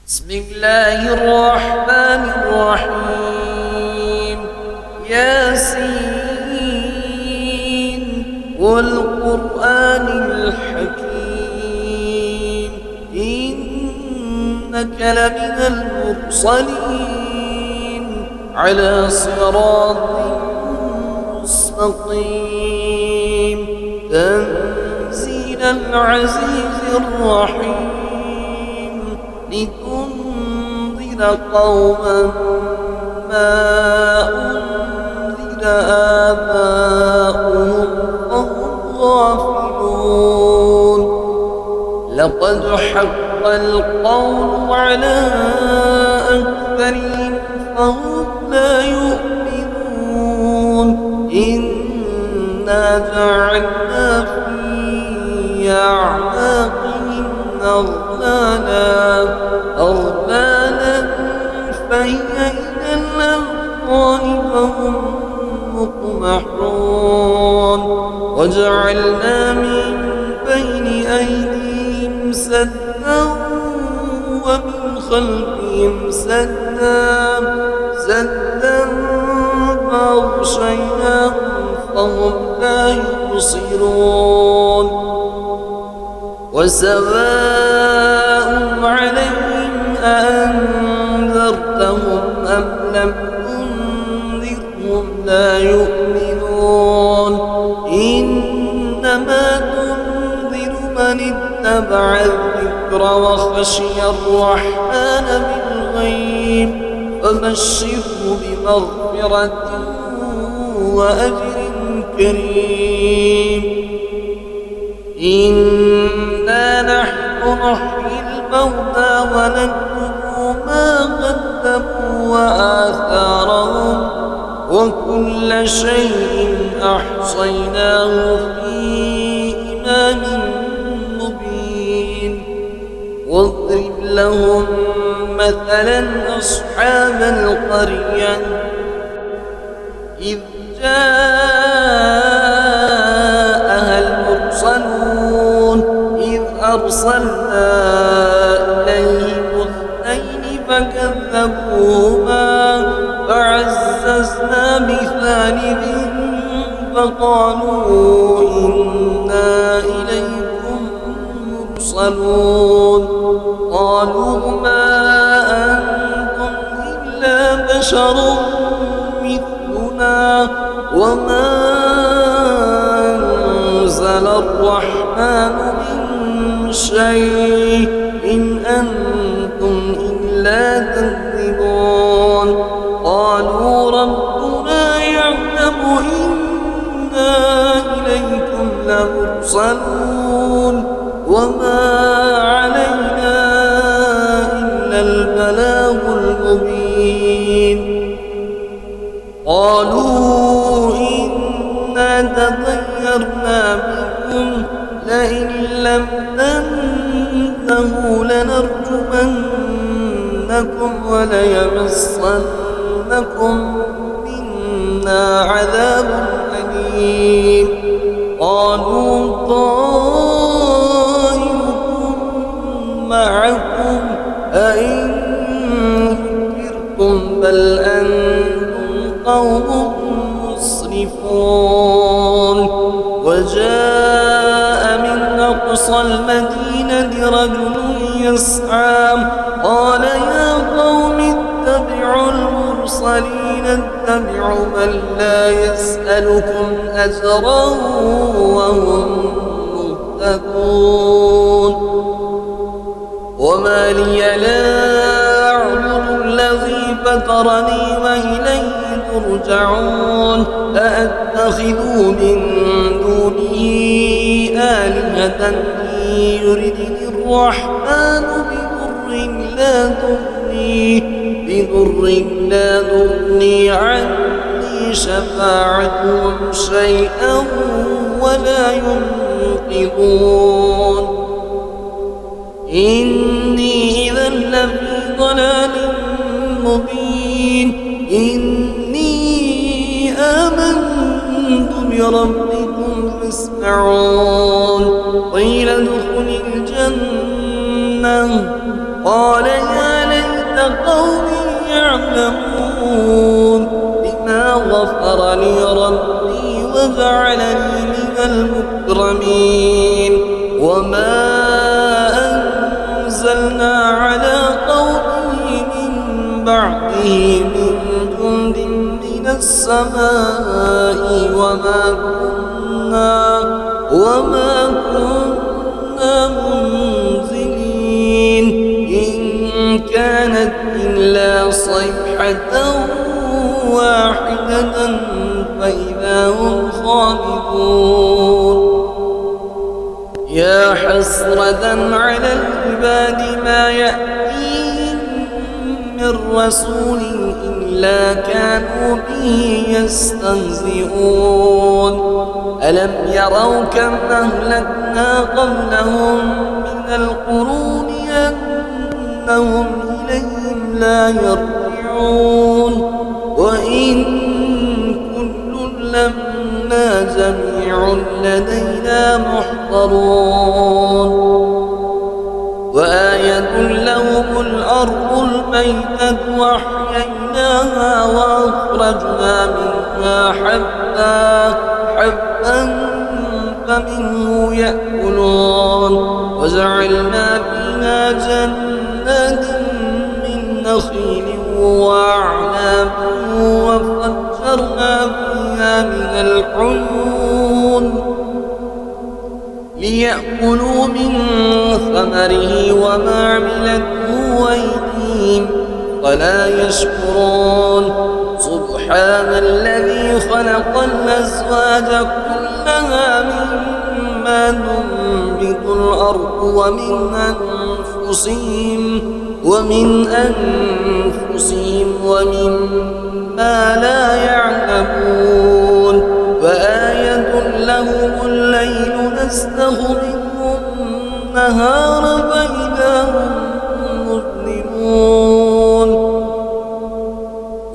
بسم الله الرحمن الرحيم. ياسين والقرآن الحكيم إنك لمن المرسلين على صراط مستقيم تنزيل العزيز الرحيم لتنذر قوما ما أنذر آباؤهم فهم غافلون. لقد حق القول على أكثرهم فهم لا يؤمنون. إنا جعلنا في أعناقهم أغلالا فهي إلى الأذقان فهم مقمحون. وجعلنا من بين أيديهم سدا ومن خلفهم سدا فأغشيناهم فهم لا يبصرون. وسواء عليهم أأنذرتهم أم لم تنذرهم لا يؤمنون. إنما تنذر من اتبع الذكر وخشي الرحمن بالغيب فبشره بمغفرة وأجر كريم. إنا نحن نحيي الموتى ونكتب ما قدموا وآثارهم وكل شيء أحصيناه في إمام مبين. واضرب لهم مثلا أصحاب القرية إذ جاءها المرسلون إذ أرسلنا إليهم اثنين فكذبوهما فعززنا بثالث فقالوا إنا إليكم مرسلون. قالوا ما أنتم إلا بشر مثلنا وما أنزل الرحمن من شيء إن أنتم إلا تكذبون. قالوا ربنا يعلم إنا إليكم لمرسلون وما علينا إلا البلاغ المبين. قالوا إنا تطيرنا بكم لئن لم تنتهوا لنرجمنكم وليمسنكم منا عذاب أليم. قالوا طائركم معكم أئن ذكرتم بل أنتم قوم مسرفون. وجاء من أقصى المدينة رجل يسعى قال يا قوم اتبعوا المرسلين اتبعوا من لا يسألكم أجرا وهم مهتدون. وما لي لا أعبد الذي فطرني وإليه ترجعون. أأتخذ من دونه آلهة يردني الرحمن بضر لا تغني عني شفاعتهم شيئا ولا ينقذون. إني إذا لفي ضلال مبين. إني آمنت بربكم فاسمعون. قيل ادخل الجنة قال يا قوم يعلمون بما غفر لي ربي وجعلني من المكرمين وما أنزلنا على قومه من بعده من جند من السماء وما كنا منزلين إن كانت إلا صيحة واحدة فإذا هم خامدون يا حسرة على العباد ما يأتيهم من رسول إلا كانوا به يستهزئون ألم يروا كم أهلكنا قبلهم من القرون أنهم إليهم لا يرجعون وإن كل لما جميع لدينا محضرون وآية لهم الأرض الميتة وأحييناها وأخرجنا منها حبا فمنه يأكلون وجعلنا فيها جنات من نخيل وأعناب وفجرنا فيها من العيون ليأكلوا من ثمره وما عملته أيديهم ولا يشكرون سبحان الذي خلق الأزواج كلها مما تنبت الأرض ومن أنفسهم ومما لا يعلمون وآية لهم الليل نسلخ منه النهار فإذا هم مظلمون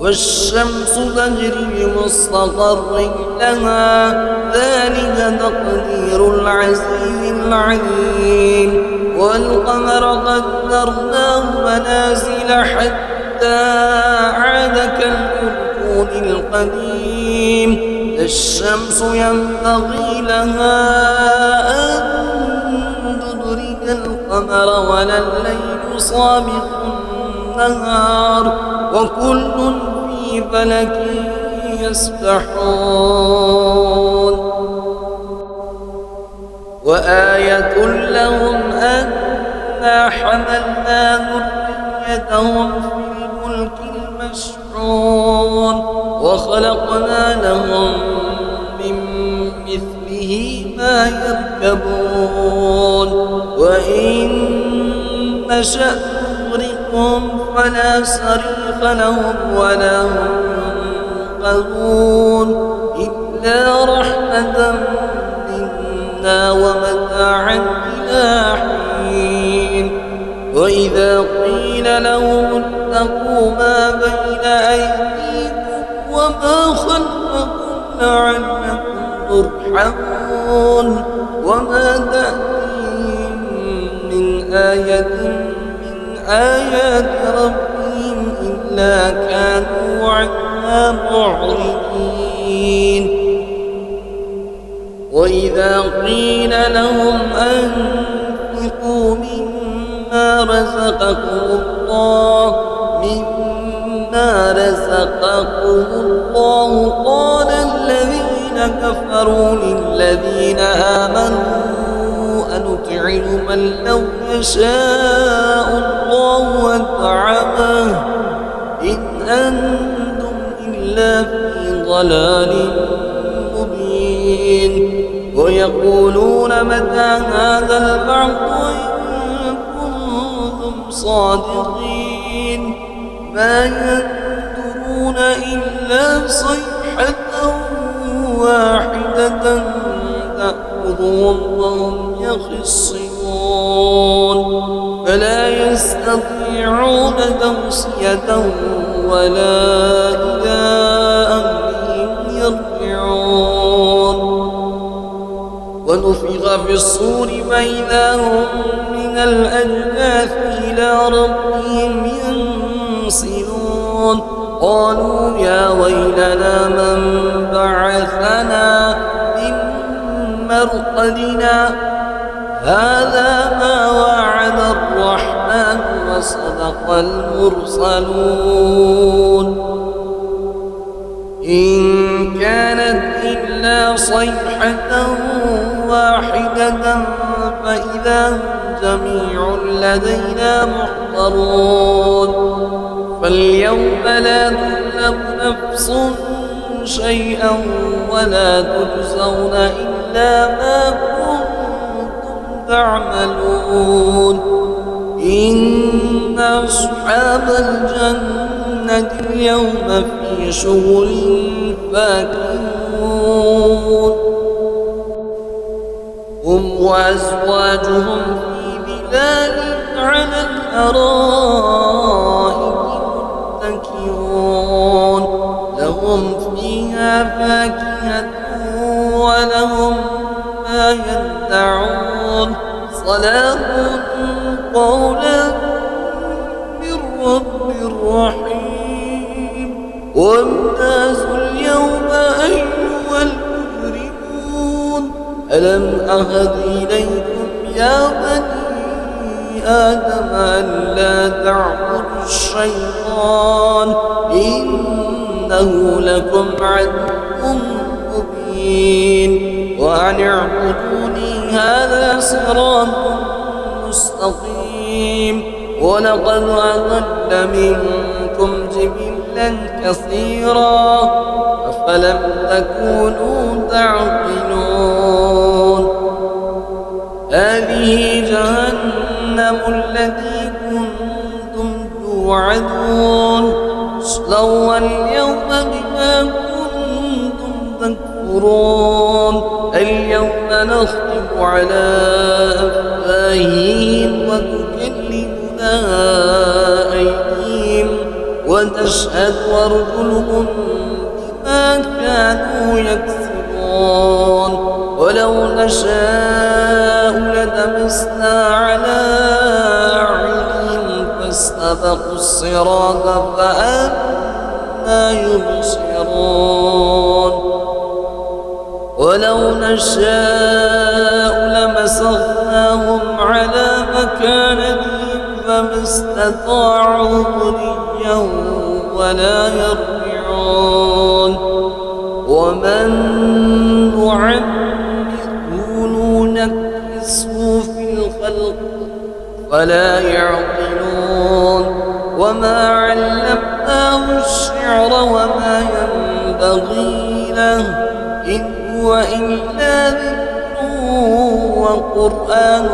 والشمس تجري لمستقر لها ذلك تقدير العزيز العليم والقمر قدرناه منازل حتى عاد كالعرجون القديم الشمس ينبغي لها أن تدرك القمر ولا الليل سابق النهار وكل في فلك يسبحون وآية لهم أنا حملنا ذريتهم في الفلك المشحون وخلقنا لهم من مثله ما يركبون وإن نشأ نغرقهم فلا صريخ لهم ولا هم ينقذون إلا رحمة منا ومتاعا إلى حين وإذا قيل لهم اتقوا ما بين أيديكم وما خلفكم لعلكم ترحمون وما تأتيهم من آية من آيات ربهم إلا كانوا عنها معرضين وإذا قيل لهم أنفقوا مما رزقكم الله قال الذين كفروا للذين آمنوا أنطعم من لو يشاء الله أطعمه إن أنتم إلا في ضلال مبين ويقولون متى هذا البعث إن كنتم صادقين ما ينظرون إلا صيحة واحدة تأخذهم وهم يخصمون فلا يستطيعون توصية ولا إلى أهلهم يرجعون ونفخ في الصور فإذا هم من الأجداث إلى ربهم ينظرون يرسلون قالوا يا ويلنا من بعثنا من مرقدنا هذا ما وعد الرحمن وصدق المرسلون إن كانت إلا صيحة واحدة فإذا هم جميع لدينا محضرون فاليوم لا تظلم نفس شيئا ولا تجزون إلا ما كنتم تعملون إن أصحاب الجنة اليوم في شغل فاكهون هم وأزواجهم في ظلال على الأرائك متكئون لهم فيها فاكهة ولهم ما يدعون سلام قولا من رب رحيم وامتازوا اليوم أيها المجرمون ألم أهد إليكم يا بني آدم ألا تعبدوا الشيطان إنه لكم عدو مبين وأن اعبدوني هذا صراط مستقيم ولقد أضل منكم جبلا كثيرا أفلم تكونوا تعقلون هذه جهنم التي كنتم توعدون اصلوها اليوم بما كنتم تكفرون اليوم نختم على أفواههم وتكلمنا أيديهم وتشهد أرجلهم بما كانوا يكسبون ولو نشاء لطمسنا على أعينهم فاستبقوا الصراط فأنى يبصرون ولو نشاء لمسخناهم على مكانتهم فما استطاعوا مضيا ولا يرجعون ومن نعمره ننكسه في الخلق فلا يعقلون وما علمناه الشعر وما ينبغي له إن هو إلا ذكر وقرآن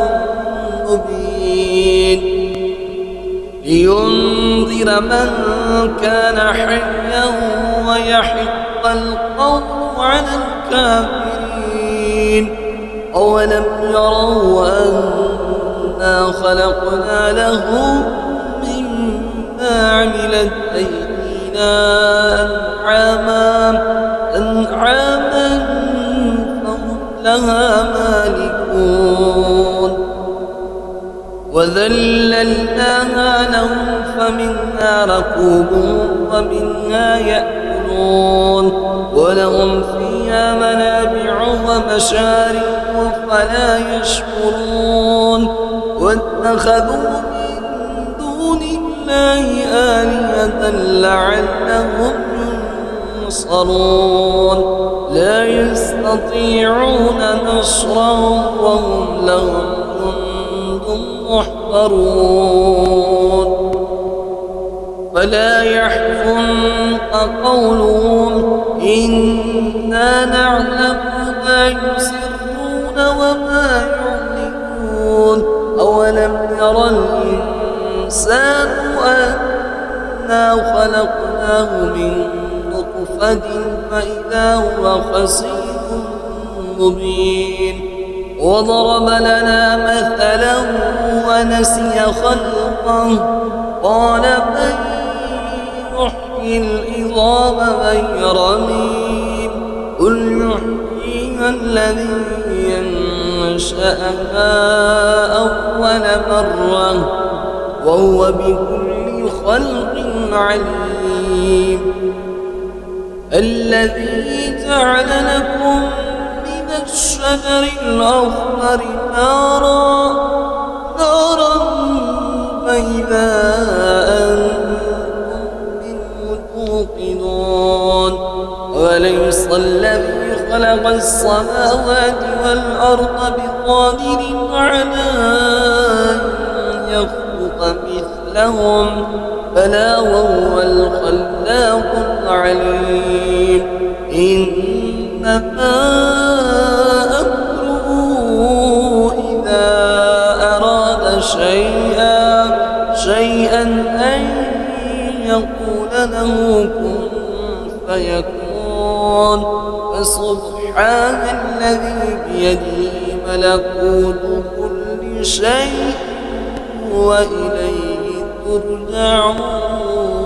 مبين لينذر من كان حيا ويحق القول على الكافرين أولم يروا أنا خلقنا لهم مما عملت أيدينا أنعاما فهم لها مالكون وذللناها لهم فمنها ركوبهم ومنها يأكلون ولهم فيها منابع ومشارب فلا يشكرون واتخذوا من دون الله آلهة لعلهم ينصرون لا يستطيعون نصرهم وهم لهم جند محضرون فلا يحزنك قولهم إنا نعلم ما يسرون وما يعلنون أولم يرى الإنسان أنا خلقناه من نطفة فإذا هو خصيم مبين وضرب لنا مثلا ونسي خلقه قال من يحيي العظام غير رميم قل يحييها الذي ينشأها أول مرة وهو بكل خلق عليم الذي جعل لكم من الشجر الأخضر نارا فإذا أنتم منه توقدون وليس الذي خلق السماوات والأرض بقادر على أن يخلق مثلهم بلى وهو الخلاق العليم إنما أمره إذا أراد شيئا أن يقول له كن فيكون فسبحان الذي بيده ملكوت كل شيء وإليه ترجعون